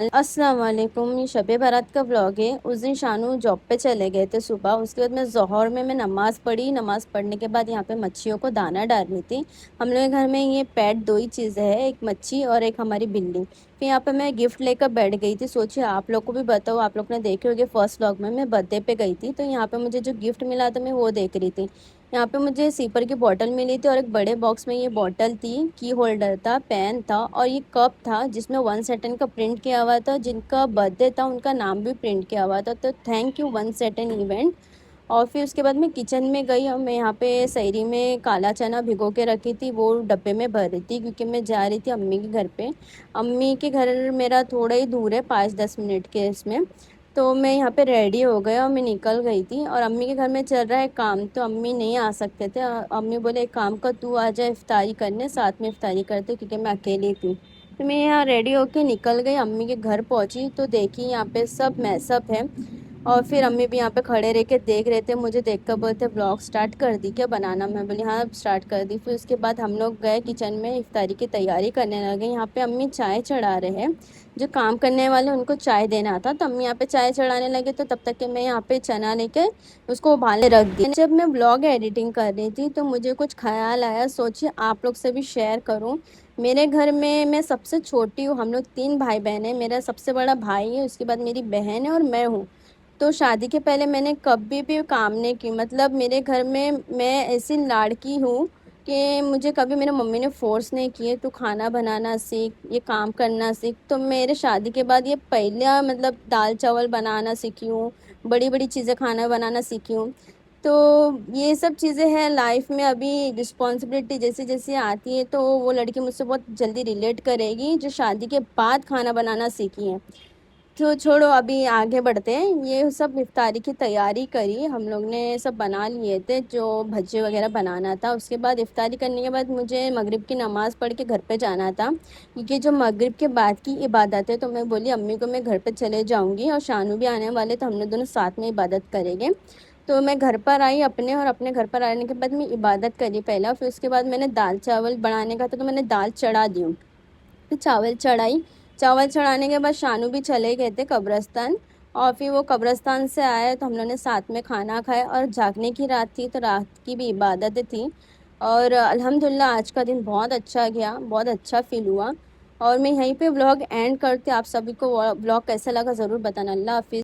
अस्सलाम वालेकुम। ये शब बारात का व्लॉग है। उस दिन शानू जॉब पे चले गए थे सुबह। उसके बाद मैं ज़ोहर में नमाज़ पढ़ी। नमाज़ पढ़ने के बाद यहाँ पे मच्छियों को दाना डाल रही थी। हम लोग के घर में ये पेट दो ही चीज़ें हैं, एक मच्छी और एक हमारी बिल्ली। फिर यहाँ पे मैं गिफ्ट लेकर बैठ गई थी। सोचिए आप लोग को भी बताओ, आप लोग ने देखे होंगे फर्स्ट व्लॉग में मैं बर्थडे पे गई थी, तो यहाँ पे मुझे जो गिफ्ट मिला था मैं वो देख रही थी। यहाँ पे मुझे सीपर की बोतल मिली थी और एक बड़े बॉक्स में ये बोतल थी, की होल्डर था, पेन था और ये कप था जिसमें 1 सेकंड का प्रिंट किया हुआ था। जिनका बर्थडे था उनका नाम भी प्रिंट किया हुआ था, तो थैंक यू 1 सेकंड इवेंट। और फिर उसके बाद मैं किचन में गई और मैं यहाँ पे सहरी में काला चना भिगो के रखी थी, वो डब्बे में भर रही थी क्योंकि मैं जा रही थी अम्मी के घर पे। अम्मी के घर मेरा थोड़ा ही दूर है, 5-10 मिनट के इसमें। तो मैं यहाँ पे रेडी हो गया और मैं निकल गई थी और अम्मी के घर में चल रहा है काम, तो अम्मी नहीं आ सकते थे। अम्मी बोले एक काम कर, तू आ जा इफ्तारी करने, साथ में इफ्तारी करते, क्योंकि मैं अकेली थी। तो मैं यहाँ रेडी होके निकल गई, अम्मी के घर पहुँची तो देखी यहाँ पे सब मैसअप है। और फिर अम्मी भी यहाँ पे खड़े रह के देख रहे थे, मुझे देख कर बोलते व्लॉग स्टार्ट कर दी क्या बनाना। मैं बोली हाँ स्टार्ट कर दी। फिर उसके बाद हम लोग गए किचन में, इफ्तारी की तैयारी करने लगे। यहाँ पे अम्मी चाय चढ़ा रहे हैं, जो काम करने वाले उनको चाय देना था, तो अम्मी यहाँ पे चाय चढ़ाने लगे। तो तब तक के मैं यहाँ पे चना लेके उसको उबालने रख दिया। जब मैं ब्लॉग एडिटिंग कर रही थी तो मुझे कुछ ख्याल आया, सोचिए आप लोग से भी शेयर करूँ। मेरे घर में मैं सबसे छोटी हूँ, हम लोग 3 भाई बहन हैं। मेरा सबसे बड़ा भाई है, उसके बाद मेरी बहन है और मैं हूँ। तो शादी के पहले मैंने कभी भी काम नहीं की, मतलब मेरे घर में मैं ऐसी लाड़की हूँ कि मुझे कभी मेरे मम्मी ने फ़ोर्स नहीं किए तो खाना बनाना सीख, ये काम करना सीख। तो मेरे शादी के बाद ये पहला मतलब दाल चावल बनाना सीखी हूँ, बड़ी बड़ी चीज़ें खाना बनाना सीखी हूँ। तो ये सब चीज़ें हैं लाइफ में। अभी रिस्पॉन्सिबिलिटी जैसे जैसे आती है तो वो लड़की मुझसे बहुत जल्दी रिलेट करेगी जो शादी के बाद खाना बनाना सीखी है। तो छोड़ो, अभी आगे बढ़ते हैं। ये सब इफ्तारी की तैयारी करी हम लोग ने, सब बना लिए थे जो भज्जे वगैरह बनाना था। उसके बाद इफ्तारी करने के बाद मुझे मगरिब की नमाज़ पढ़ के घर पे जाना था, क्योंकि जो मगरिब के बाद की इबादत है। तो मैं बोली अम्मी को मैं घर पे चले जाऊंगी और शानू भी आने वाले, तो हम लोग दोनों साथ में इबादत करेंगे। तो मैं घर पर आई अपने, और अपने घर पर आने के बाद मैं इबादत करी पहला। फिर उसके बाद मैंने दाल चावल बनाने का था तो मैंने दाल चढ़ा दी हूँ। फिर चावल चढ़ाई। चावल चढ़ाने के बाद शानू भी चले गए थे कब्रस्तान। और फिर वो कब्रस्तान से आए तो हम लोगों ने साथ में खाना खाया, और जागने की रात थी तो रात की भी इबादतें थी। और अल्हम्दुलिल्लाह आज का दिन बहुत अच्छा गया, बहुत अच्छा फील हुआ। और मैं यहीं पे व्लॉग एंड करती, आप सभी को व्लॉग कैसा लगा ज़रूर बताना। अल्लाह हाफिज़।